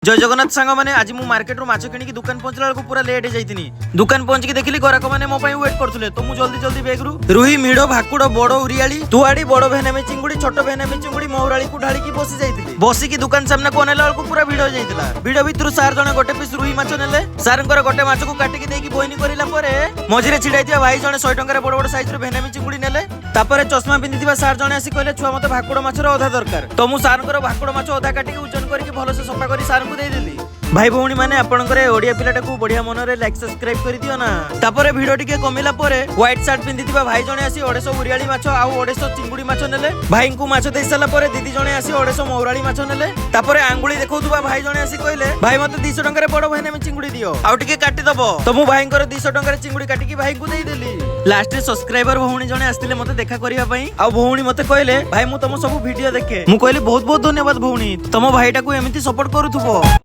जय जगन्नाथ सांग मैंने आज मु मार्केट रू माछ किणी दुकान पहुंचला बेलू पूरा लेट हो जाइतिनी। दुकान पहुंच के देखली ग्राहक मैंने मो पई वेट करथुले तो मु जल्दी जल्दी बैग रू रुही मिडो भाकुड़ बड़ उरियाली तुआड़ी बड़ भेनामी चिंगुड़ी छोट भेनामी चिंगुड़ी मौराली को ढाली की बसी जाइतिली। बसी की दुकान सामने को नेला बेलू पूरा भिड़ हो जाइतिला। भिड़ भितर सार जने गोटे पीस रुही माछ नेले। सारंकर गोटे माछ को काटिकी देकी बोइनी करिला परे मझिरे छिडाइतिया भाई जने 100 टंका बड़ बड़ साइज रो भेनामी चिंगुड़ी नेले। तापरे चश्मा पिंधिथिबा सार जने आसी कहले छुआ मते भाकुड़ माछ रो अधा दरकार तो मु सारंकर भाकुड़ माछ अधा काटिकी ओजन करके भलो से सफा करी सारंकु देई देली। भाई भौणी माने आपनकर ओडिया पिलाटा को बढ़िया मनरे लाइक सब्सक्राइब कर दियो ना। तापरे वीडियो टिके कमिला परे व्हाइट शर्ट पिंधिथिबा भाई जने आसी 150 उरियाली माछ आ 150 चिंगुडी माछ नेले। भाई को माछ देई साला परे दीदी जने आसी 150 मौराली माछ नेले। तापरे आंगुली देखौतुबा भाई जने आसी कहले भाई मते 200 टंका रे बड़ भाई में चिंगुडी दियो आ टिके काटी दबो तो मु भाई कर 200 टंका रे चिंगुडी काटिकी भाई को देई देली। लास्ट रे सब्सक्राइबर भौणी जने आस्तिले मते देखा करिया पई आ भौणी मते कहले भाई मु तम सब वीडियो देखे। मु कहली बहुत बहुत धन्यवाद भौणी तम भाईटा को एमिति सपोर्ट करूथुबो।